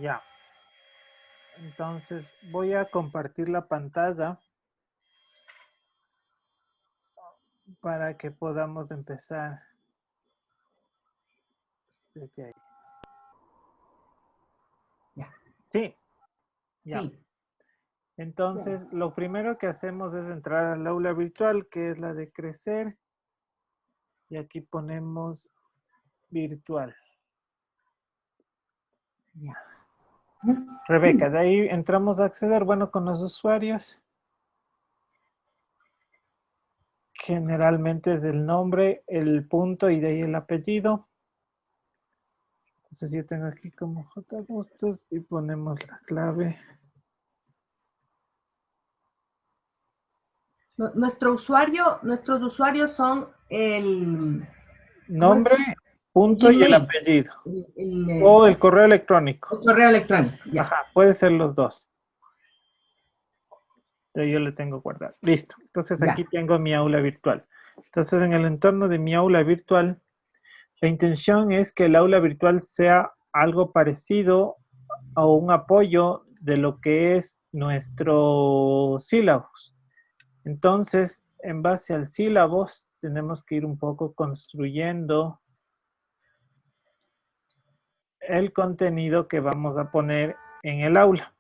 Ya. Entonces voy a compartir la pantalla para que podamos empezar desde ahí. Ya. Sí, ya. Sí. Entonces, lo primero que hacemos es entrar al aula virtual, que es la de crecer. Y aquí ponemos virtual. Ya. Rebeca, de ahí entramos a acceder, bueno, con los usuarios. Generalmente es el nombre, el punto y de ahí el apellido. Entonces yo tengo aquí como J. Bustos y ponemos la clave. Nuestros usuarios son ¿cómo es? Nombre, punto y el Gmail, apellido. el O el correo electrónico. correo electrónico, ya. Ajá, puede ser los dos. Entonces yo le tengo guardado. Listo. Entonces aquí Ya. tengo mi aula virtual. Entonces en el entorno de mi aula virtual, la intención es que el aula virtual sea algo parecido o un apoyo de lo que es nuestro sílabus. Entonces, en base al sílabus, tenemos que ir un poco construyendo el contenido que vamos a poner en el aula.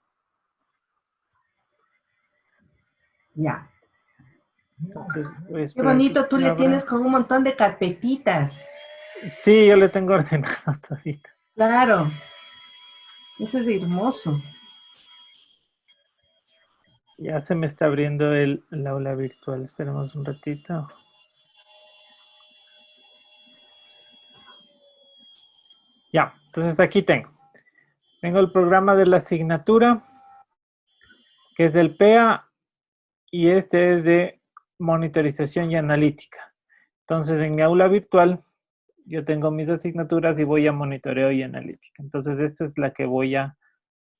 Ya. Entonces, voy a Qué esperar que bonito, tú se le abra. tienes con un montón de carpetitas. Sí, yo le tengo ordenado todito. Claro, eso es hermoso. Ya se me está abriendo el aula virtual. Esperemos un ratito. Ya, entonces aquí tengo. Tengo el programa de la asignatura, que es el PEA, y este es de monitorización y analítica. Entonces, en mi aula virtual, yo tengo mis asignaturas y voy a monitoreo y analítica. Entonces, esta es la que voy a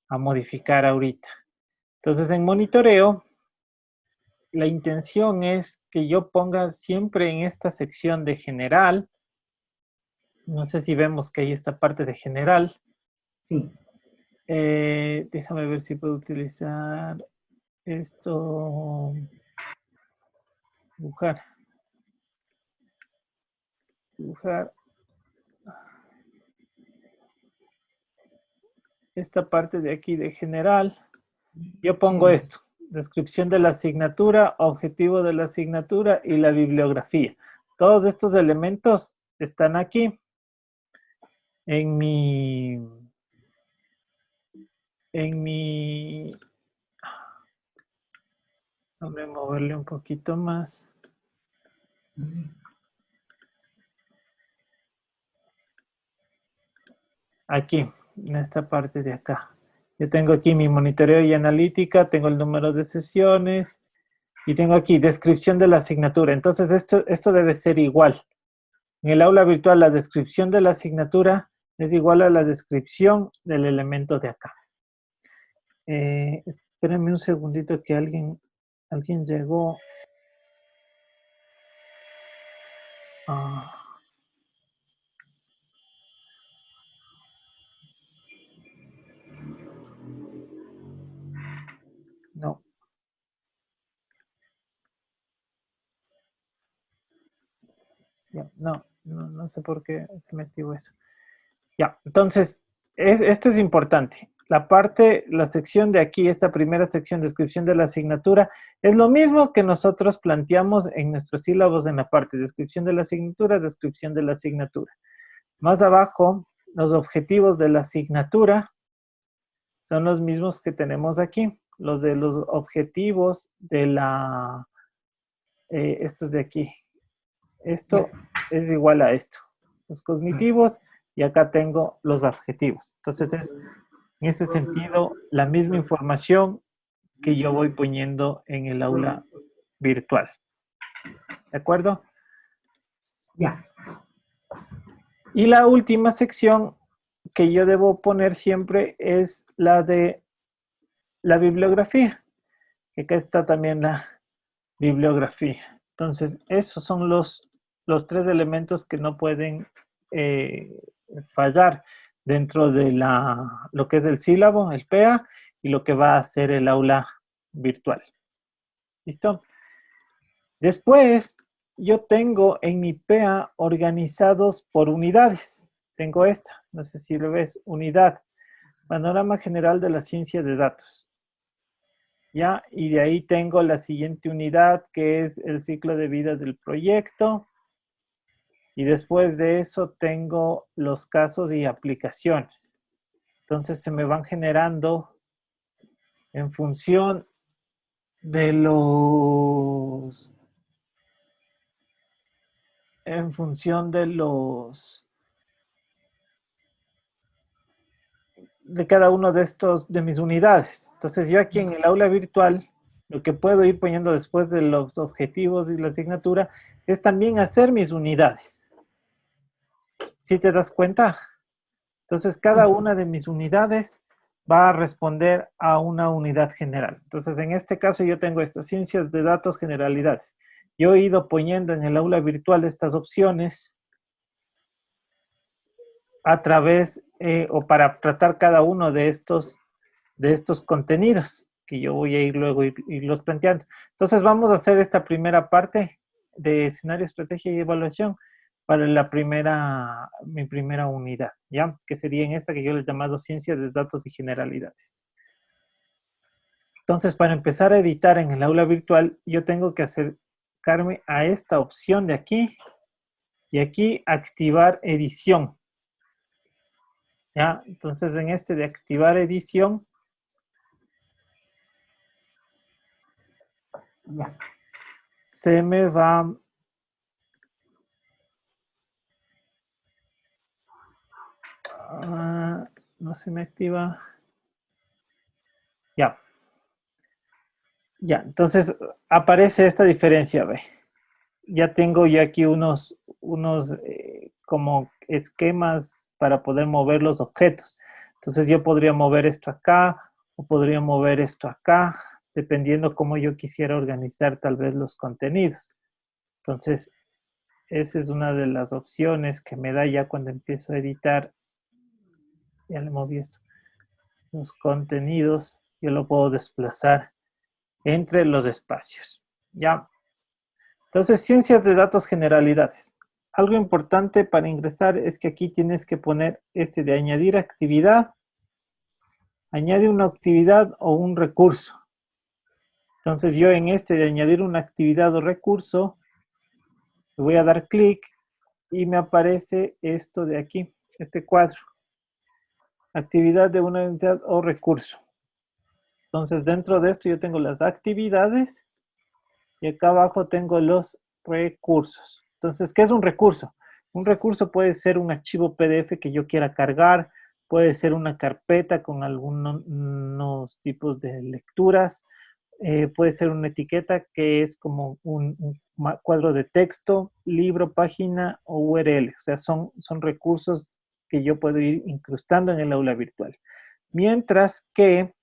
modificar ahorita. Entonces, en monitoreo, la intención es que yo ponga siempre en esta sección de general, no sé si vemos que hay esta parte de general. Sí. Déjame ver si puedo utilizar esto, dibujar. Esta parte de aquí de general. Yo pongo Chévere. esto, descripción de la asignatura, objetivo de la asignatura y la bibliografía. Todos estos elementos están aquí en mi, voy a moverle un poquito más. Aquí, en esta parte de acá. Yo tengo aquí mi monitoreo y analítica, tengo el número de sesiones y tengo aquí descripción de la asignatura. Entonces esto debe ser igual. En el aula virtual la descripción de la asignatura es igual a la descripción del elemento de acá. Espérenme un segundito que alguien llegó. Ah, no. Ya, no sé por qué se metió eso. Ya, entonces, esto es importante. La sección de aquí, esta primera sección, descripción de la asignatura, es lo mismo que nosotros planteamos en nuestros sílabos en la parte descripción de la asignatura, descripción de la asignatura. Más abajo, los objetivos de la asignatura son los mismos que tenemos aquí. Los de los objetivos de estos de aquí. Esto es igual a esto. Los cognitivos y acá tengo los adjetivos. Entonces es en ese sentido la misma información que yo voy poniendo en el aula virtual. ¿De acuerdo? Ya. Y la última sección que yo debo poner siempre es la de la bibliografía. Que acá está también la bibliografía. Entonces, esos son los tres elementos que no pueden fallar. dentro de lo que es el sílabo, el PEA, y lo que va a ser el aula virtual. ¿Listo? Después, yo tengo en mi PEA organizados por unidades. Tengo esta, no sé si lo ves, unidad, panorama general de la ciencia de datos. ¿Ya? Y de ahí tengo la siguiente unidad, que es el ciclo de vida del proyecto. Y después de eso tengo los casos y aplicaciones. Entonces se me van generando en función de los... En función de los... de cada uno de estos, de mis unidades. Entonces yo aquí en el aula virtual, lo que puedo ir poniendo después de los objetivos y la asignatura, es también hacer mis unidades. ¿Sí te das cuenta? Entonces cada una de mis unidades va a responder a una unidad general. Entonces en este caso yo tengo estas ciencias de datos generalidades. Yo he ido poniendo en el aula virtual estas opciones a través o para tratar cada uno de estos contenidos que yo voy a ir luego irlos planteando. Entonces vamos a hacer esta primera parte de escenario, estrategia y evaluación para mi primera unidad, ¿ya? Que sería en esta que yo les he llamado ciencias de datos y generalidades. Entonces, para empezar a editar en el aula virtual, yo tengo que acercarme a esta opción de aquí y aquí activar edición, ¿ya? Entonces, en este de activar edición, Ya. se me va no se me activa. Ya. Ya, entonces aparece esta diferencia, ve. Ya tengo ya aquí unos como esquemas para poder mover los objetos. Entonces yo podría mover esto acá o podría mover esto acá, dependiendo cómo yo quisiera organizar tal vez los contenidos. Entonces, esa es una de las opciones que me da ya cuando empiezo a editar. Ya le moví esto. Los contenidos, yo lo puedo desplazar entre los espacios. ¿Ya? Entonces, ciencias de datos generalidades. Algo importante para ingresar es que aquí tienes que poner este de añadir actividad. Añade una actividad o un recurso. Entonces, yo en este de añadir una actividad o recurso, le voy a dar clic y me aparece esto de aquí, este cuadro. Actividad de una unidad o recurso. Entonces, dentro de esto yo tengo las actividades y acá abajo tengo los recursos. Entonces, ¿qué es un recurso? Un recurso puede ser un archivo PDF que yo quiera cargar, puede ser una carpeta con algunos tipos de lecturas, puede ser una etiqueta que es como un cuadro de texto, libro, página o URL. O sea, son recursos que yo puedo ir incrustando en el aula virtual. Mientras que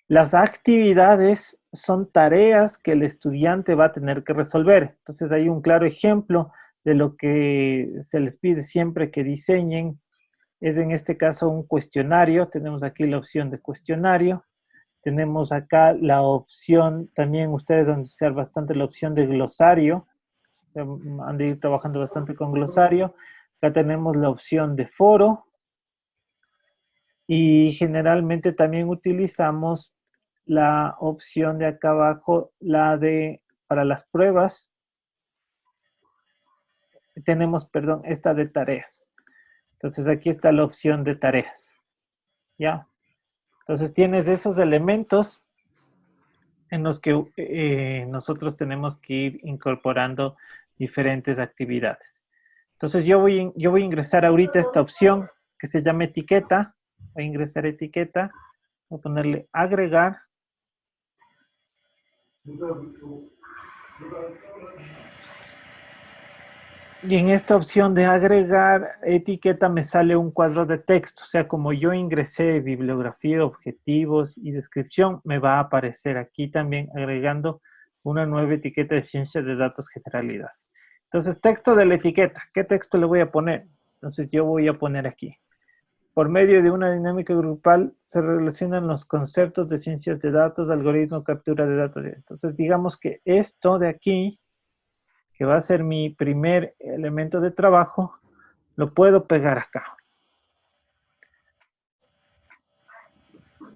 las actividades son tareas que el estudiante va a tener que resolver. Entonces hay un claro ejemplo de lo que se les pide siempre que diseñen. Es en este caso un cuestionario. Tenemos aquí la opción de cuestionario. Tenemos acá la opción, también ustedes han de usar bastante la opción de glosario. Han de ir trabajando bastante con glosario. Acá tenemos la opción de foro. Y generalmente también utilizamos la opción de acá abajo, la de para las pruebas. Tenemos, perdón, esta de tareas. Entonces aquí está la opción de tareas. ¿Ya? Entonces tienes esos elementos en los que nosotros tenemos que ir incorporando diferentes actividades. Entonces yo voy a ingresar ahorita esta opción que se llama etiqueta. Voy a ingresar etiqueta. Voy a ponerle agregar. Y en esta opción de agregar etiqueta me sale un cuadro de texto. O sea, como yo ingresé bibliografía, objetivos y descripción, me va a aparecer aquí también agregando una nueva etiqueta de ciencia de datos generalidades. Entonces, texto de la etiqueta. ¿Qué texto le voy a poner? Entonces, yo voy a poner aquí. por medio de una dinámica grupal se relacionan los conceptos de ciencias de datos, algoritmo, captura de datos. Entonces, digamos que esto de aquí, que va a ser mi primer elemento de trabajo, lo puedo pegar acá.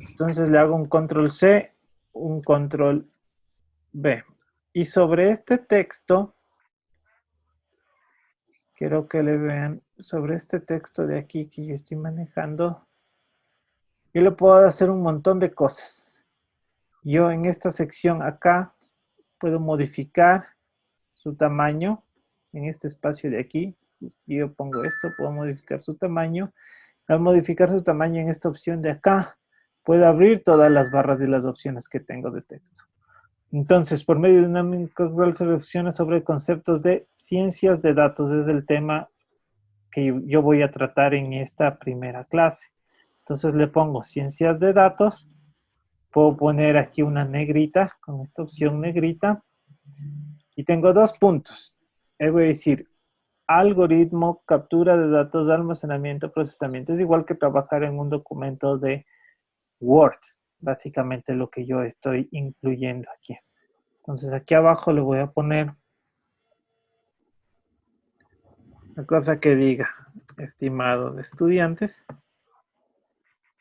Entonces le hago un control C, un control V. Y sobre este texto, quiero que le vean, sobre este texto de aquí que yo estoy manejando, yo le puedo hacer un montón de cosas. Yo en esta sección acá puedo modificar su tamaño en este espacio de aquí. Si yo pongo esto, puedo modificar su tamaño. Al modificar su tamaño en esta opción de acá, puedo abrir todas las barras y las opciones que tengo de texto. Entonces, por medio de una dinámica soluciones sobre conceptos de ciencias de datos, es el tema que yo voy a tratar en esta primera clase. Entonces le pongo ciencias de datos, puedo poner aquí una negrita, con esta opción negrita, y tengo dos puntos. Voy a decir algoritmo, captura de datos, almacenamiento, procesamiento. Es igual que trabajar en un documento de Word, básicamente lo que yo estoy incluyendo aquí. Entonces aquí abajo le voy a poner una cosa que diga, estimado de estudiantes,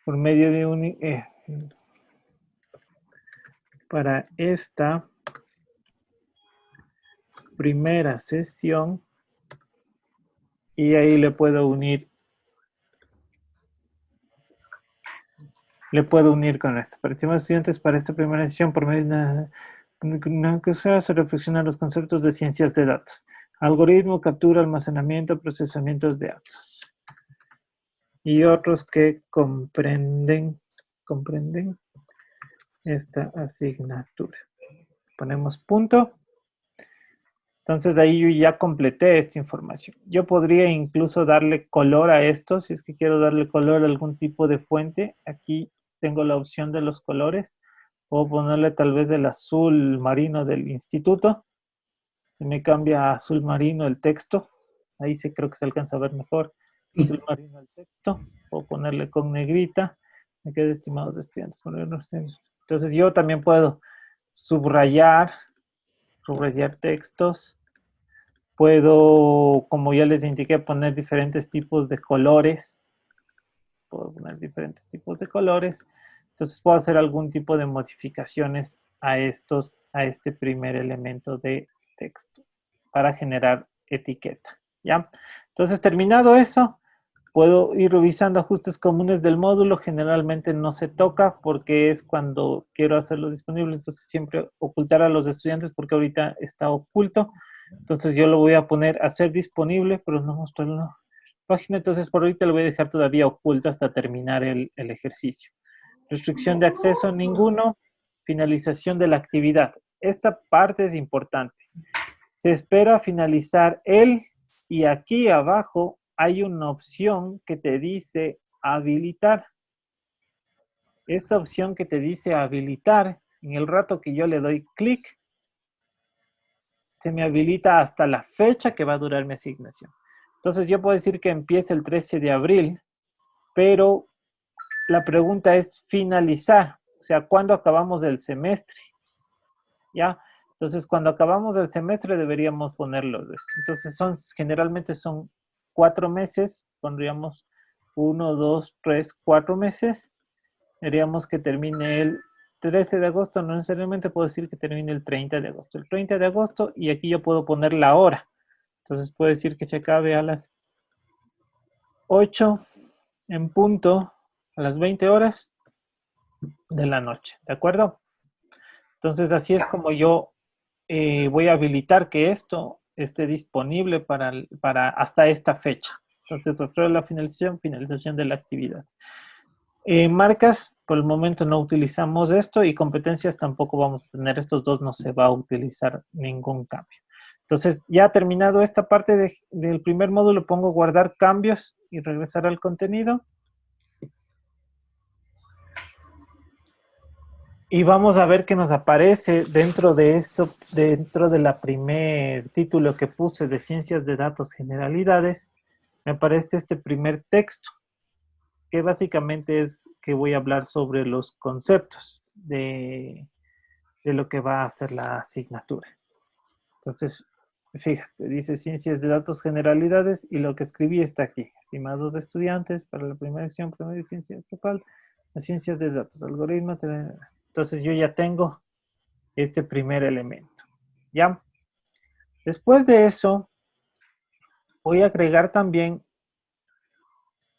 por medio de un... para esta primera sesión, y ahí le puedo unir con esto. Para estimados estudiantes, para esta primera sesión, por medio de una cosa se reflexionan los conceptos de ciencias de datos. Algoritmo, captura, almacenamiento, procesamientos de datos. Y otros que comprenden esta asignatura. Ponemos punto. Entonces de ahí yo ya completé esta información. Yo podría incluso darle color a esto, si es que quiero darle color a algún tipo de fuente. Aquí tengo la opción de los colores. Puedo ponerle tal vez el azul marino del instituto. Se me cambia a azul marino el texto. Ahí sí creo que se alcanza a ver mejor. Azul marino el texto. Puedo ponerle con negrita. Me queda estimados estudiantes. Entonces yo también puedo subrayar textos. Puedo, como ya les indiqué, poner diferentes tipos de colores. Puedo poner diferentes tipos de colores. Entonces puedo hacer algún tipo de modificaciones a este primer elemento de texto para generar etiqueta, ¿ya? Entonces, terminado eso, puedo ir revisando ajustes comunes del módulo. Generalmente no se toca porque es cuando quiero hacerlo disponible. Entonces, siempre ocultar a los estudiantes porque ahorita está oculto. Entonces, yo lo voy a poner a ser disponible, pero no mostrar la página. Entonces, por ahorita lo voy a dejar todavía oculto hasta terminar el ejercicio. Restricción de acceso, ninguno. Finalización de la actividad. Esta parte es importante. Se espera finalizar y aquí abajo hay una opción que te dice habilitar. Esta opción que te dice habilitar, en el rato que yo le doy clic, se me habilita hasta la fecha que va a durar mi asignación. Entonces yo puedo decir que empiece el 13 de abril, pero la pregunta es finalizar, o sea, ¿cuándo acabamos el semestre? ¿Ya? Entonces, cuando acabamos el semestre deberíamos ponerlo. Entonces, generalmente son 4 meses, pondríamos 1, 2, 3, 4 meses. Diríamos que termine el 13 de agosto, no necesariamente puedo decir que termine el 30 de agosto. El 30 de agosto, y aquí yo puedo poner la hora. Entonces, puedo decir que se acabe a las 8 en punto, a las 20 horas de la noche, ¿de acuerdo? Entonces, así es como yo voy a habilitar que esto esté disponible para hasta esta fecha. Entonces, rastrear la finalización de la actividad. Marcas, por el momento no utilizamos esto, y competencias tampoco vamos a tener. Estos dos no se va a utilizar ningún cambio. Entonces, ya terminado esta parte del primer módulo, pongo guardar cambios y regresar al contenido. Y vamos a ver qué nos aparece dentro de eso, dentro de la primer título que puse de Ciencias de Datos Generalidades. Me aparece este primer texto. que básicamente es que voy a hablar sobre los conceptos de lo que va a ser la asignatura. Entonces, fíjate, dice ciencias de datos, generalidades, y lo que escribí está aquí. Estimados estudiantes, para la primera lección, primera ciencia grupal, las ciencias de datos, algoritmos. Entonces yo ya tengo este primer elemento. ¿Ya? Después de eso, voy a agregar también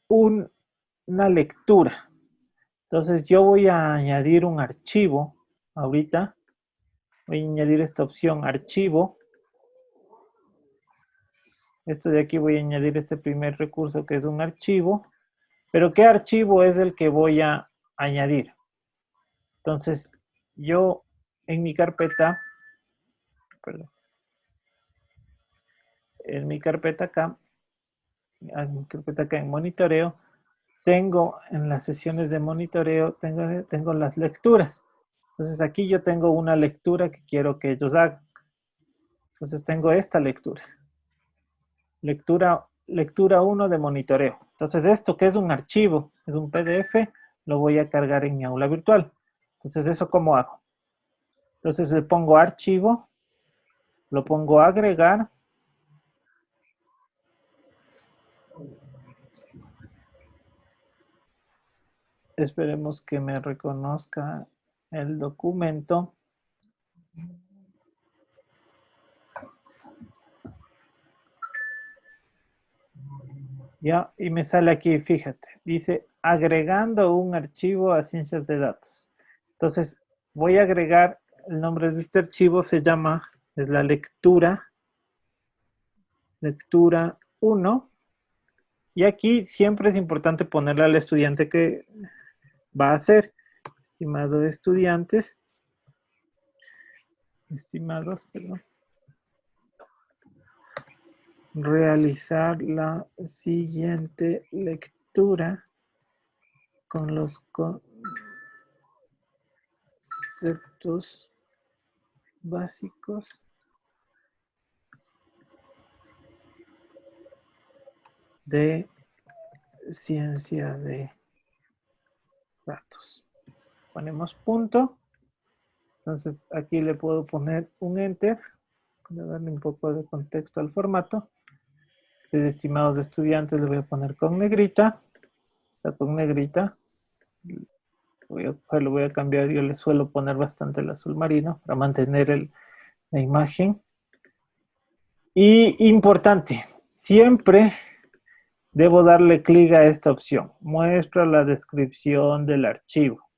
una lectura. Entonces yo voy a añadir un archivo. Ahorita voy a añadir esta opción, archivo. Esto de aquí voy a añadir este primer recurso que es un archivo. Pero ¿qué archivo es el que voy a añadir? Entonces, yo en mi carpeta, perdón, en mi carpeta acá en monitoreo, tengo en las sesiones de monitoreo, tengo las lecturas. Entonces aquí yo tengo una lectura que quiero que ellos hagan. Entonces tengo esta lectura. Lectura 1 de monitoreo. Entonces esto que es un archivo, es un PDF, lo voy a cargar en mi aula virtual. Entonces eso ¿cómo hago? Entonces le pongo archivo, lo pongo a agregar. Esperemos que me reconozca el documento. Ya, y me sale aquí, fíjate, dice agregando un archivo a ciencias de datos. Entonces, voy a agregar el nombre de este archivo, es la lectura 1. Y aquí siempre es importante ponerle al estudiante que va a hacer. Estimados, perdón. Realizar la siguiente lectura con los conceptos básicos de ciencia de datos. Ponemos punto. Entonces aquí le puedo poner un enter. Voy a darle un poco de contexto al formato. Estimados estudiantes, le voy a poner con negrita. Está con negrita. Lo voy a cambiar. Yo le suelo poner bastante el azul marino para mantener la imagen. Y importante, siempre debo darle clic a esta opción. Muestra la descripción del archivo.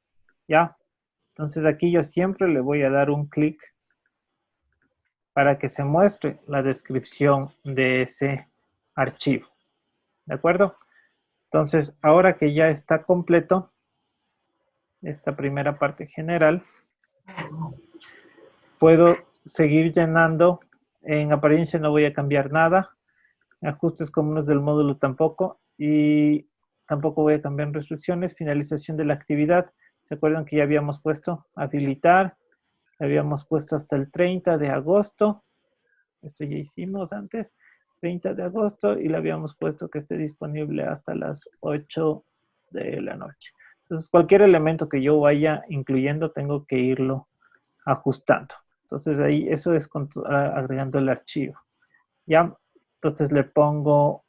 ¿Ya? Entonces aquí yo siempre le voy a dar un clic para que se muestre la descripción de ese archivo. ¿De acuerdo? Entonces, ahora que ya está completo esta primera parte general, puedo seguir llenando. En apariencia no voy a cambiar nada. Ajustes comunes del módulo tampoco. Y tampoco voy a cambiar en restricciones. Finalización de la actividad. ¿Se acuerdan que ya habíamos puesto habilitar? Habíamos puesto hasta el 30 de agosto. Esto ya hicimos antes. 30 de agosto y le habíamos puesto que esté disponible hasta las 8 de la noche. Entonces, cualquier elemento que yo vaya incluyendo, tengo que irlo ajustando. Entonces, ahí eso es agregando el archivo. ¿Ya? Entonces, le pongo,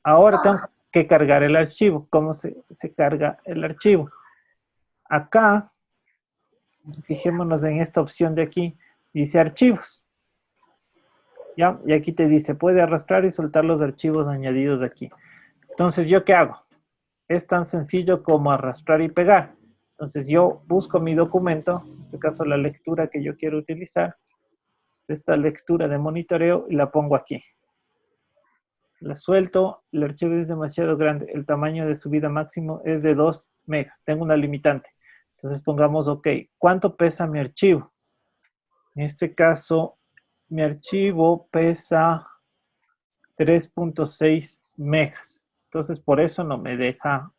ahora tengo que cargar el archivo. ¿Cómo se carga el archivo? Acá, fijémonos en esta opción de aquí, dice archivos. ¿Ya? Y aquí te dice, puede arrastrar y soltar los archivos añadidos aquí. Entonces, ¿yo qué hago? Es tan sencillo como arrastrar y pegar. Entonces, yo busco mi documento, en este caso la lectura que yo quiero utilizar, esta lectura de monitoreo, y la pongo aquí. La suelto, el archivo es demasiado grande, el tamaño de subida máximo es de 2 megas, tengo una limitante. Entonces, pongamos OK. ¿Cuánto pesa mi archivo? En este caso, mi archivo pesa 3.6 megas. Entonces, por eso no me deja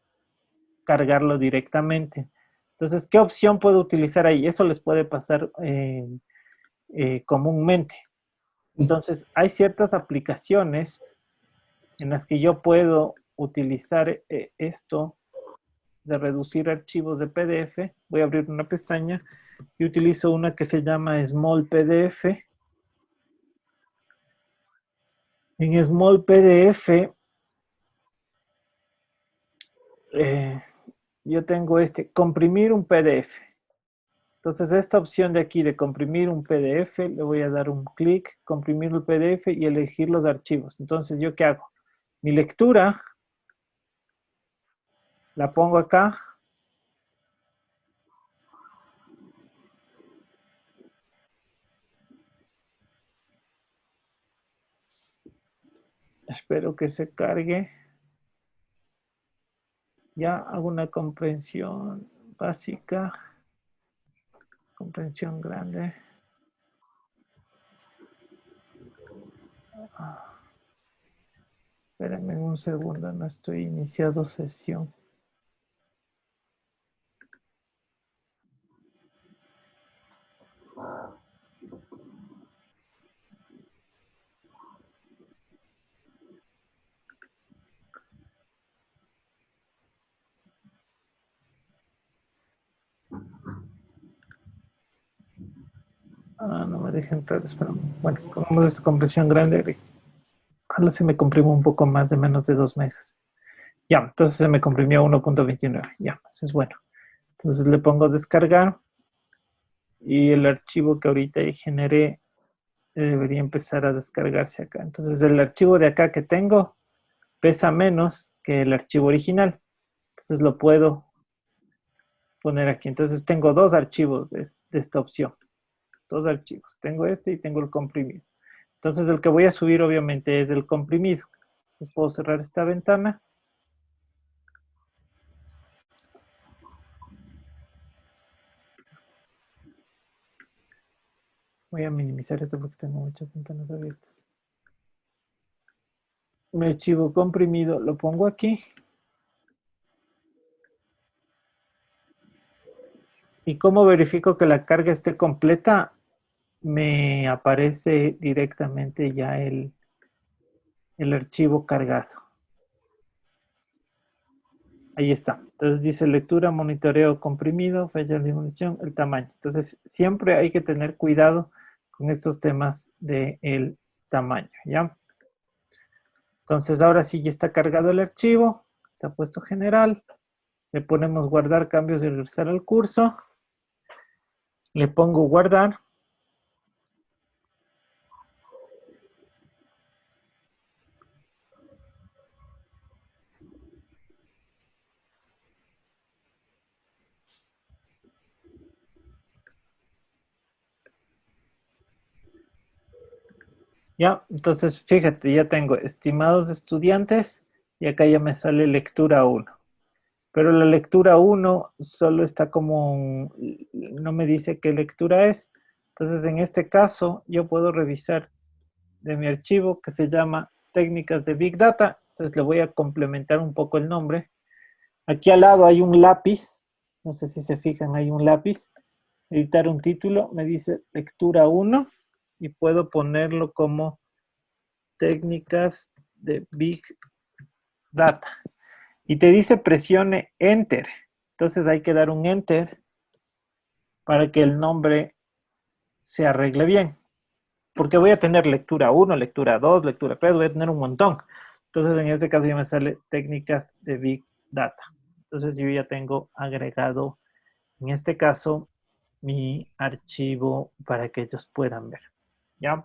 cargarlo directamente. Entonces, ¿qué opción puedo utilizar ahí? Eso les puede pasar comúnmente. Entonces, hay ciertas aplicaciones en las que yo puedo utilizar esto de reducir archivos de PDF, voy a abrir una pestaña y utilizo una que se llama Small PDF. En Small PDF yo tengo comprimir un PDF. Entonces esta opción de aquí de comprimir un PDF, le voy a dar un clic, comprimir el PDF y elegir los archivos. Entonces, ¿yo qué hago? Mi lectura la pongo acá. Espero que se cargue. Ya hago una comprensión básica. Comprensión grande. Espérenme un segundo, no estoy iniciando sesión. No me deja entrar, espera. Bueno, como esta compresión grande, ojalá se me comprima un poco más de menos de 2 megas. Ya, entonces se me comprimió 1.29. Ya, eso es bueno. Entonces le pongo descargar y el archivo que ahorita generé debería empezar a descargarse acá. Entonces el archivo de acá que tengo pesa menos que el archivo original. Entonces lo puedo poner aquí. Entonces tengo dos archivos de esta opción. Dos archivos. Tengo este y tengo el comprimido. Entonces el que voy a subir obviamente es el comprimido. Entonces puedo cerrar esta ventana. Voy a minimizar esto porque tengo muchas ventanas abiertas. Mi archivo comprimido lo pongo aquí. ¿Y cómo verifico que la carga esté completa? Me aparece directamente ya el archivo cargado. Ahí está. Entonces dice lectura, monitoreo comprimido, fecha de disminución, el tamaño. Entonces siempre hay que tener cuidado con estos temas del tamaño, ¿ya? Entonces ahora sí ya está cargado el archivo, está puesto general, le ponemos guardar cambios y regresar al curso, le pongo guardar. Ya, entonces fíjate, ya tengo estimados estudiantes y acá ya me sale lectura 1. Pero la lectura 1 solo está como, no me dice qué lectura es. Entonces en este caso yo puedo revisar de mi archivo que se llama técnicas de Big Data. Entonces le voy a complementar un poco el nombre. Aquí al lado hay un lápiz, no sé si se fijan, hay un lápiz. Editar un título, me dice lectura 1 y puedo ponerlo como técnicas de Big Data. Y te dice presione Enter. Entonces hay que dar un Enter para que el nombre se arregle bien. Porque voy a tener lectura 1, lectura 2, lectura 3, voy a tener un montón. Entonces en este caso ya me sale técnicas de Big Data. Entonces yo ya tengo agregado, en este caso, mi archivo para que ellos puedan ver. ¿Ya?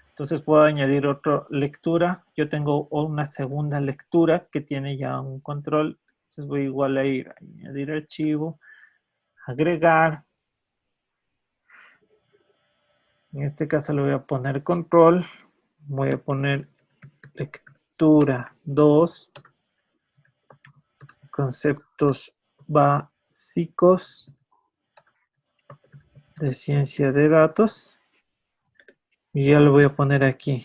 Entonces puedo añadir otra lectura. Yo tengo una segunda lectura que tiene ya un control. Entonces voy igual a ir a añadir archivo, agregar. En este caso le voy a poner control. Voy a poner lectura 2. Conceptos básicos de ciencia de datos. Y ya lo voy a poner aquí.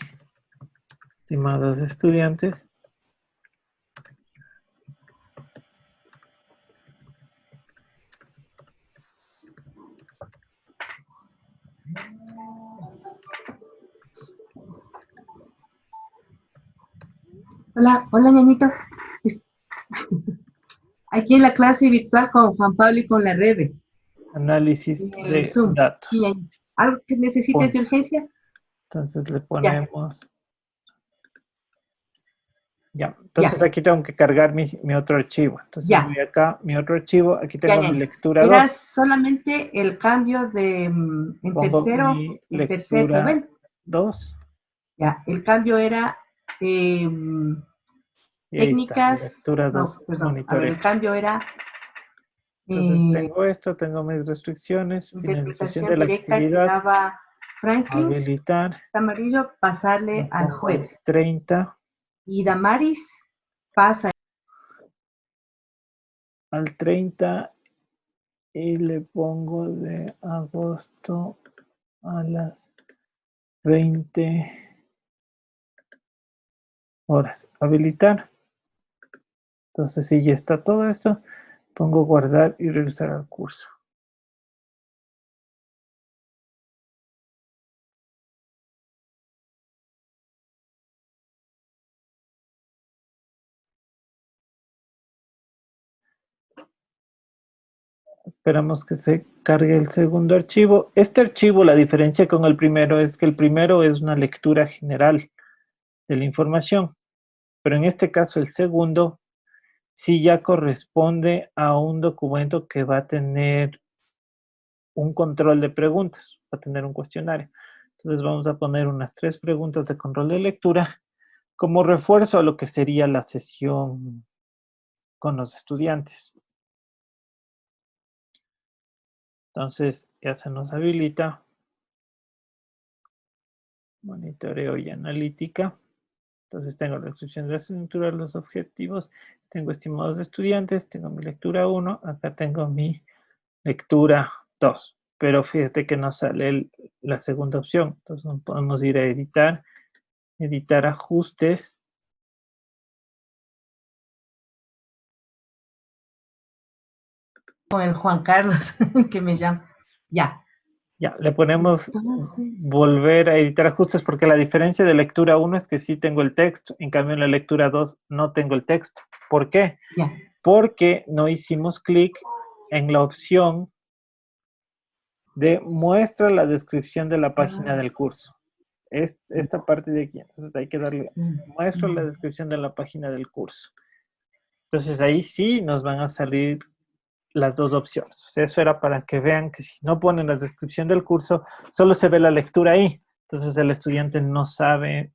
Estimados estudiantes. Hola, hola, ñañito. Es- Aquí en la clase virtual con Juan Pablo y con la Rebe, Análisis en el de Zoom. Sí, datos. ñañito. ¿Algo que necesites de Punto. urgencia? Entonces le Ya, ponemos, ya. Entonces ya, aquí tengo que cargar mi otro archivo. Entonces voy ya, acá, mi otro archivo, aquí ya, tengo mi ñañito. lectura Era 2. solamente el cambio de Pongo mi en tercer, lectura bueno, 2 ya, el cambio era y ahí está, técnicas, lectura no, 2 perdón, a ver, monitoreo. el cambio era Entonces eh, tengo esto, tengo mis restricciones, finalización interpretación de la directa que actividad, daba Franklin, habilitar, amarillo, pasarle lo al pongo al jueves. 30, Y Damaris pasa al 30 y le pongo de agosto a las 20 horas. Habilitar. Entonces, si ya está todo esto, pongo guardar y regresar al curso. Esperamos que se cargue el segundo archivo. Este archivo, la diferencia con el primero es que el primero es una lectura general de la información, pero en este caso el segundo sí ya corresponde a un documento que va a tener un control de preguntas, va a tener un cuestionario. Entonces vamos a poner unas 3 preguntas de control de lectura como refuerzo a lo que sería la sesión con los estudiantes. Entonces ya se nos habilita monitoreo y analítica. Entonces tengo la descripción de la estructura, los objetivos, tengo estimados de estudiantes, tengo mi lectura 1, acá tengo mi lectura 2. Pero fíjate que nos sale la segunda opción. Entonces podemos ir a editar, editar ajustes. con el Juan Carlos que me llama. Ya. Ya, le ponemos Entonces, volver a editar ajustes porque la diferencia de lectura 1 es que sí tengo el texto, en cambio en la lectura 2 no tengo el texto. ¿Por qué? ya. Porque no hicimos clic en la opción de muestra la descripción de la página Ah, del curso. Esta parte de aquí, entonces hay que darle muestra la descripción de la página del curso. Entonces ahí sí nos van a salir las dos opciones. O sea, eso era para que vean que si no ponen la descripción del curso, solo se ve la lectura ahí. Entonces el estudiante no sabe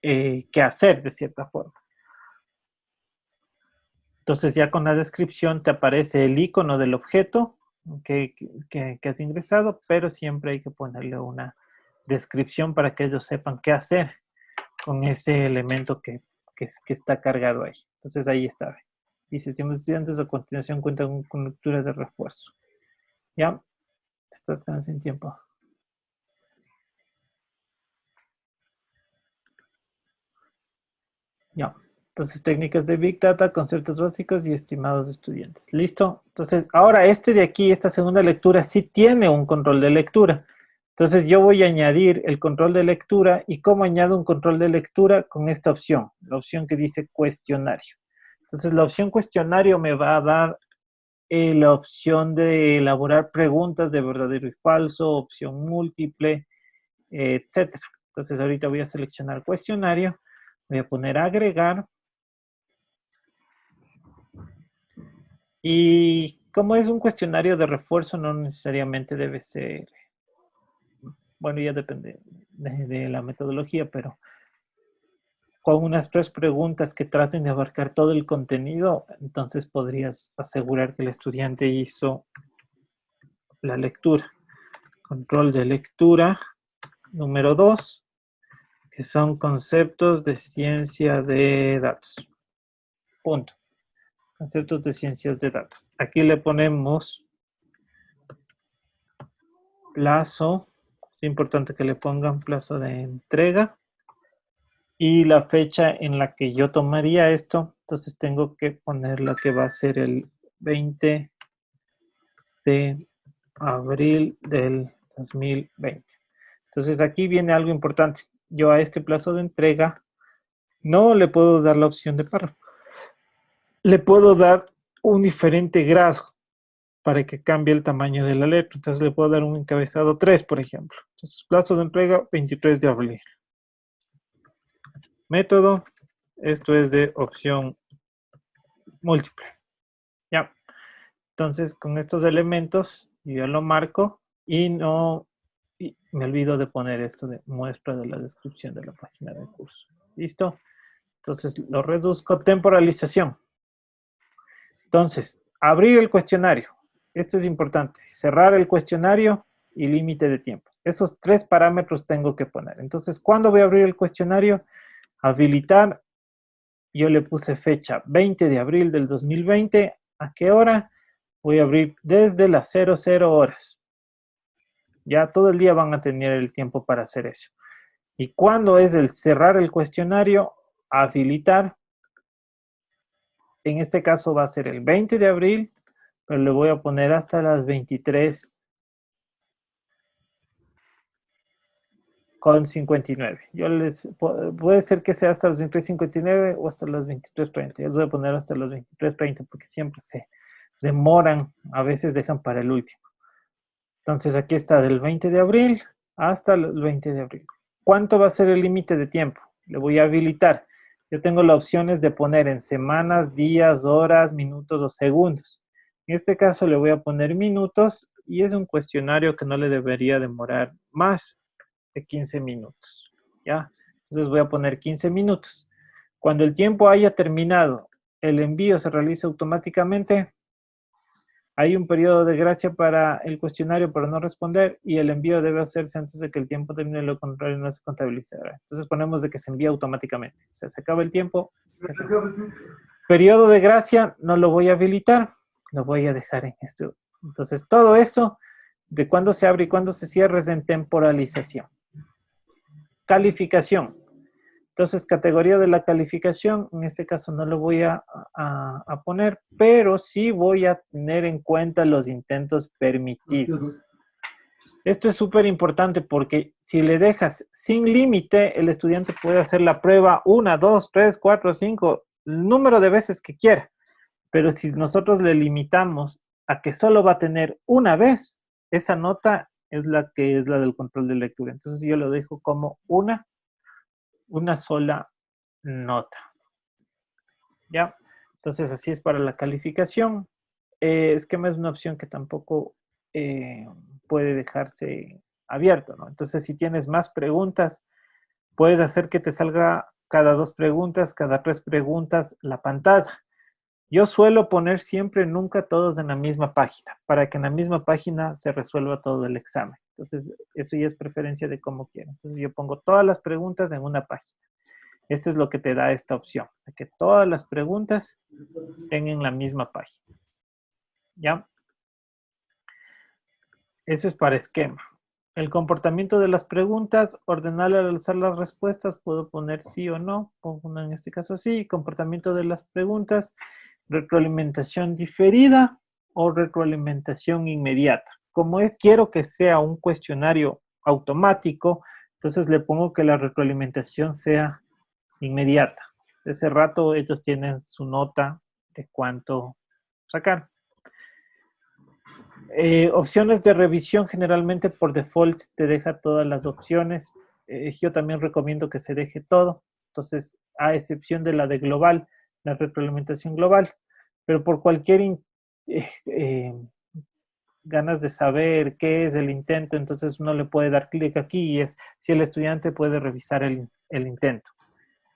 qué hacer de cierta forma. Entonces ya con la descripción te aparece el icono del objeto que has ingresado, pero siempre hay que ponerle una descripción para que ellos sepan qué hacer con ese elemento que está cargado ahí. Entonces ahí está. Dice, estimos estudiantes, a continuación cuentan con lectura de refuerzo. ¿Ya? Te estás quedando sin tiempo. Ya. Entonces, técnicas de Big Data, conceptos básicos y estimados de estudiantes. ¿Listo? Entonces, ahora este de aquí, esta segunda lectura, sí tiene un control de lectura. Entonces, yo voy a añadir el control de lectura. ¿Y cómo añado un control de lectura? Con esta opción, la opción que dice cuestionario. Entonces, la opción cuestionario me va a dar la opción de elaborar preguntas de verdadero y falso, opción múltiple, etcétera. Entonces, ahorita voy a seleccionar cuestionario, voy a poner agregar. Y como es un cuestionario de refuerzo, no necesariamente debe ser, bueno, ya depende de la metodología, pero con unas 3 preguntas que traten de abarcar todo el contenido, entonces podrías asegurar que el estudiante hizo la lectura. Control de lectura número 2, que son conceptos de ciencia de datos. Punto. Conceptos de ciencias de datos. Aquí le ponemos plazo. Es importante que le pongan plazo de entrega y la fecha en la que yo tomaría esto. Entonces tengo que poner lo que va a ser el 20 de abril del 2020. Entonces aquí viene algo importante. Yo a este plazo de entrega No le puedo dar la opción de párrafo. Le puedo dar un diferente grado para que cambie el tamaño de la letra. Entonces le puedo dar un encabezado 3, por ejemplo. Entonces, plazo de entrega 23 de abril. Método, esto es de opción múltiple. Ya. Entonces, con estos elementos, yo lo marco y no y me olvido de poner esto de muestra de la descripción de la página del curso. ¿Listo? Entonces, lo reduzco. Temporalización. Entonces, abrir el cuestionario. Esto es importante. Cerrar el cuestionario y límite de tiempo. Esos 3 parámetros tengo que poner. Entonces, ¿cuándo voy a abrir el cuestionario? Habilitar. Yo le puse fecha 20 de abril del 2020. ¿A qué hora? Voy a abrir desde las 00 horas. Ya todo el día van a tener el tiempo para hacer eso. ¿Y cuándo es el cerrar el cuestionario? Habilitar. En este caso va a ser el 20 de abril, pero le voy a poner hasta las 23:59. Puede ser que sea hasta las 23:59 o hasta las 23:30. Yo les voy a poner hasta las 23:30 porque siempre se demoran, a veces dejan para el último. Entonces aquí está del 20 de abril hasta el 20 de abril. ¿Cuánto va a ser el límite de tiempo? Le voy a habilitar. Yo tengo las opciones de poner en semanas, días, horas, minutos o segundos. En este caso le voy a poner minutos y es un cuestionario que no le debería demorar más de 15 minutos. ¿Ya? Entonces voy a poner 15 minutos. Cuando el tiempo haya terminado, el envío se realiza automáticamente. Hay un periodo de gracia para el cuestionario para no responder y el envío debe hacerse antes de que el tiempo termine, lo contrario no se contabilizará. Entonces ponemos de que se envía automáticamente. O sea, se acaba el tiempo. Periodo de gracia no lo voy a habilitar, lo voy a dejar en esto. Entonces todo eso de cuándo se abre y cuándo se cierra es en temporalización. Calificación. Entonces, categoría de la calificación, en este caso no lo voy a poner, pero sí voy a tener en cuenta los intentos permitidos. Esto es súper importante porque si le dejas sin límite, el estudiante puede hacer la prueba 1, 2, 3, 4, 5, el número de veces que quiera. Pero si nosotros le limitamos a que solo va a tener una vez, esa nota es la que es la del control de lectura. Entonces yo lo dejo como una sola nota. ¿Ya? Entonces así es para la calificación. Esquema es una opción que tampoco puede dejarse abierto, ¿no? Entonces si tienes más preguntas, puedes hacer que te salga cada 2 preguntas, cada 3 preguntas la pantalla. Yo suelo poner siempre, nunca todos en la misma página, para que en la misma página se resuelva todo el examen. Entonces, eso ya es preferencia de cómo quiero. Entonces, yo pongo todas las preguntas en una página. Este es lo que te da esta opción, de que todas las preguntas estén en la misma página. ¿Ya? Eso es para esquema. El comportamiento de las preguntas, ordenar al alzar las respuestas, puedo poner sí o no, pongo en este caso sí. Comportamiento de las preguntas, retroalimentación diferida o retroalimentación inmediata. Como quiero que sea un cuestionario automático, entonces le pongo que la retroalimentación sea inmediata. Ese rato ellos tienen su nota de cuánto sacar. Opciones de revisión, generalmente por default te deja todas las opciones. Yo también recomiendo que se deje todo. Entonces, a excepción de la de global, la retroalimentación global. Pero por cualquier ganas de saber qué es el intento, entonces uno le puede dar clic aquí y es si el estudiante puede revisar el intento.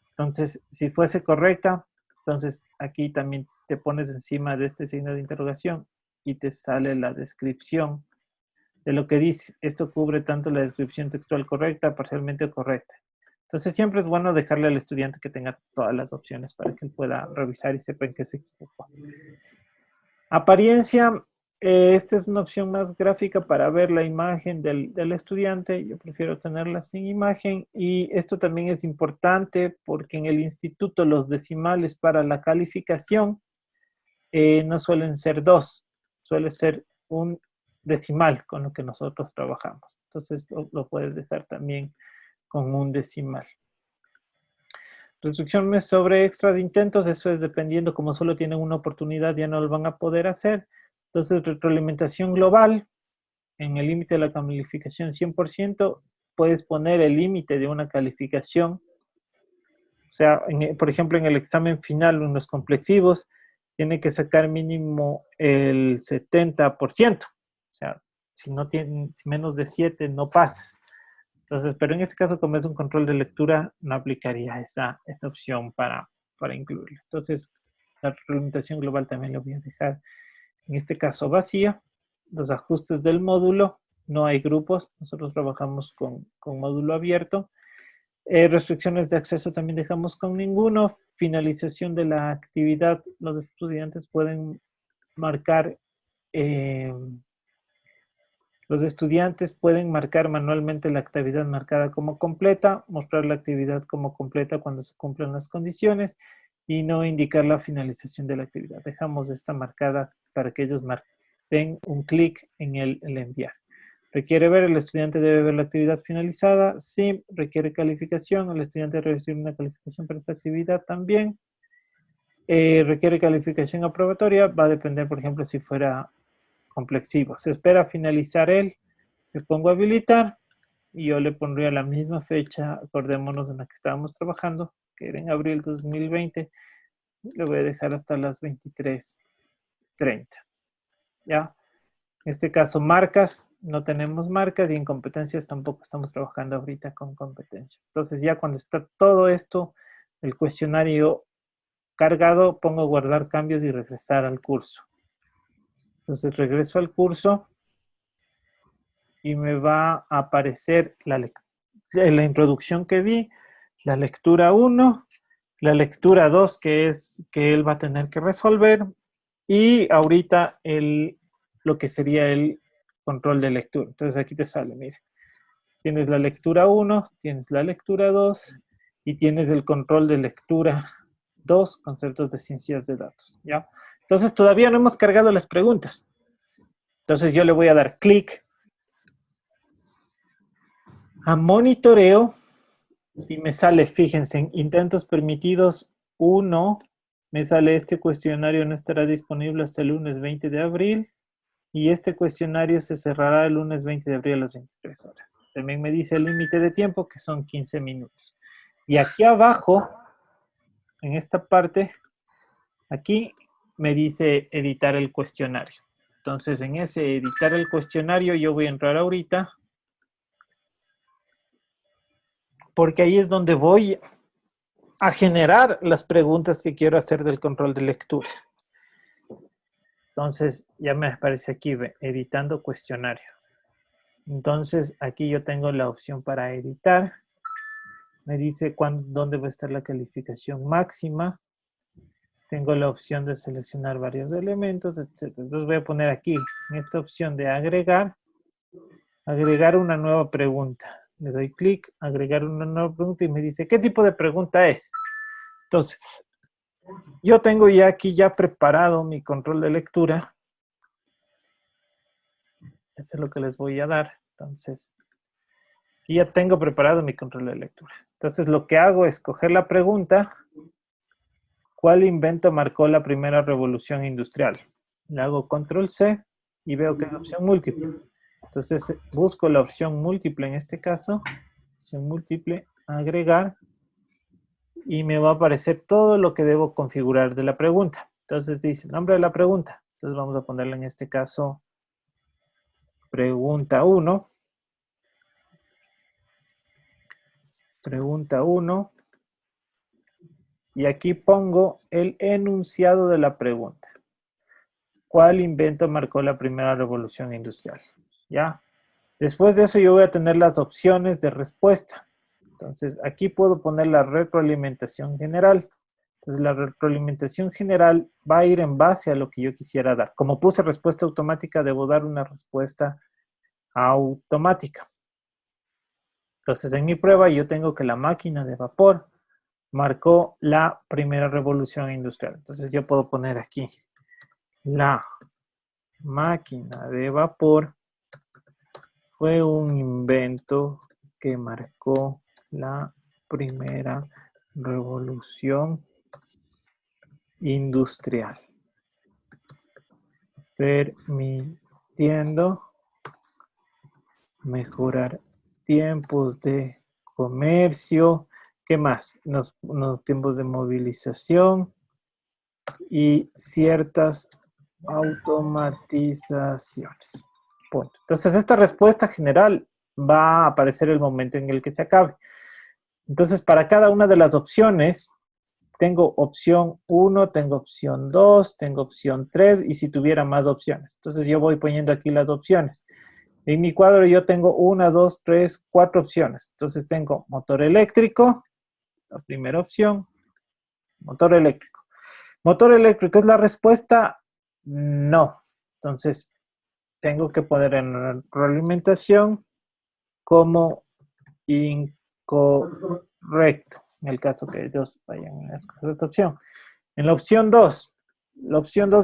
Entonces, si fuese correcta, entonces aquí también te pones encima de este signo de interrogación y te sale la descripción de lo que dice. Esto cubre tanto la descripción textual correcta, parcialmente correcta. Entonces siempre es bueno dejarle al estudiante que tenga todas las opciones para que él pueda revisar y sepa en qué se equivocó. Apariencia, esta es una opción más gráfica para ver la imagen del estudiante. Yo prefiero tenerla sin imagen y esto también es importante porque en el instituto los decimales para la calificación no suelen ser 2, suele ser un decimal con lo que nosotros trabajamos. Entonces lo puedes dejar también con un decimal. Restricciones sobre extra de intentos, eso es dependiendo, como solo tienen una oportunidad, ya no lo van a poder hacer. Entonces, retroalimentación global, en el límite de la calificación 100%, puedes poner el límite de una calificación. O sea, por ejemplo, en el examen final, en los complexivos, tiene que sacar mínimo el 70%. O sea, si no tienen menos de 7, no pasas. Entonces, pero en este caso, como es un control de lectura, no aplicaría esa opción para incluirlo. Entonces, la retroalimentación global también lo voy a dejar, en este caso, vacía. Los ajustes del módulo, no hay grupos, nosotros trabajamos con módulo abierto. Restricciones de acceso también dejamos con ninguno. Finalización de la actividad, los estudiantes pueden marcar manualmente la actividad marcada como completa, mostrar la actividad como completa cuando se cumplan las condiciones y no indicar la finalización de la actividad. Dejamos esta marcada para que ellos den un clic en el enviar. ¿Requiere ver? ¿El estudiante debe ver la actividad finalizada? Sí. ¿Requiere calificación? ¿El estudiante debe recibir una calificación para esta actividad? También. ¿Requiere calificación aprobatoria? Va a depender, por ejemplo, si fuera complexivo. Se espera finalizar él. Le pongo habilitar y yo le pondría la misma fecha, acordémonos en la que estábamos trabajando, que era en abril 2020. Le voy a dejar hasta las 23:30. ¿Ya? En este caso, marcas, no tenemos marcas y en competencias tampoco estamos trabajando ahorita con competencias. Entonces, ya cuando está todo esto, el cuestionario cargado, pongo guardar cambios y regresar al curso. Entonces, regreso al curso y me va a aparecer la introducción que di, la lectura 1, la lectura 2, que es que él va a tener que resolver, y ahorita lo que sería el control de lectura. Entonces aquí te sale, mira, tienes la lectura 1, tienes la lectura 2 y tienes el control de lectura 2, conceptos de ciencias de datos, ¿ya? Entonces todavía no hemos cargado las preguntas. Entonces yo le voy a dar clic a monitoreo y me sale, fíjense, en intentos permitidos 1, me sale este cuestionario no estará disponible hasta el lunes 20 de abril y este cuestionario se cerrará el lunes 20 de abril a las 23 horas. También me dice el límite de tiempo, que son 15 minutos. Y aquí abajo, en esta parte, aquí me dice editar el cuestionario. Entonces, en ese editar el cuestionario, yo voy a entrar ahorita, porque ahí es donde voy a generar las preguntas que quiero hacer del control de lectura. Entonces, ya me aparece aquí, editando cuestionario. Entonces, aquí yo tengo la opción para editar. Me dice dónde va a estar la calificación máxima. Tengo la opción de seleccionar varios elementos, etc. Entonces, voy a poner aquí, en esta opción de agregar una nueva pregunta. Le doy clic, agregar una nueva pregunta y me dice, ¿qué tipo de pregunta es? Entonces, yo tengo ya aquí preparado mi control de lectura. Eso es lo que les voy a dar. Entonces, aquí ya tengo preparado mi control de lectura. Entonces, lo que hago es coger la pregunta, ¿cuál invento marcó la primera revolución industrial? Le hago control C y veo que es opción múltiple. Entonces, busco la opción múltiple en este caso, opción múltiple, agregar, y me va a aparecer todo lo que debo configurar de la pregunta. Entonces dice, nombre de la pregunta. Entonces vamos a ponerle en este caso, pregunta 1. Pregunta 1. Y aquí pongo el enunciado de la pregunta. ¿Cuál invento marcó la primera revolución industrial? ¿Ya? Después de eso yo voy a tener las opciones de respuesta. Entonces aquí puedo poner la retroalimentación general. Entonces la retroalimentación general va a ir en base a lo que yo quisiera dar. Como puse respuesta automática, debo dar una respuesta automática. Entonces en mi prueba yo tengo que la máquina de vapor marcó la primera revolución industrial. Entonces yo puedo poner aquí la máquina de vapor fue un invento que marcó la primera revolución industrial, permitiendo mejorar tiempos de comercio, ¿qué más? Los tiempos de movilización y ciertas automatizaciones. Punto. Entonces, esta respuesta general va a aparecer el momento en el que se acabe. Entonces, para cada una de las opciones, tengo opción 1, tengo opción 2, tengo opción 3 y si tuviera más opciones. Entonces, yo voy poniendo aquí las opciones. En mi cuadro yo tengo 1, 2, 3, 4 opciones. Entonces, tengo motor eléctrico, la primera opción, motor eléctrico. ¿Motor eléctrico es la respuesta? No. Entonces, tengo que poner en la retroalimentación como incorrecto, en el caso que ellos vayan a escoger esta opción. En la opción 2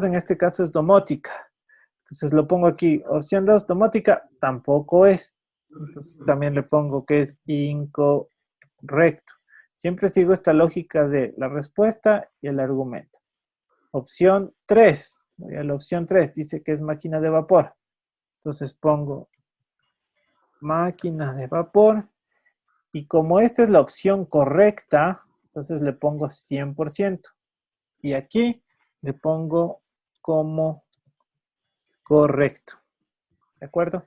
en este caso es domótica. Entonces lo pongo aquí, opción 2, domótica, tampoco es. Entonces también le pongo que es incorrecto. Siempre sigo esta lógica de la respuesta y el argumento. Opción 3, voy a la opción 3, dice que es máquina de vapor. Entonces pongo máquina de vapor. Y como esta es la opción correcta, entonces le pongo 100%. Y aquí le pongo como correcto. ¿De acuerdo?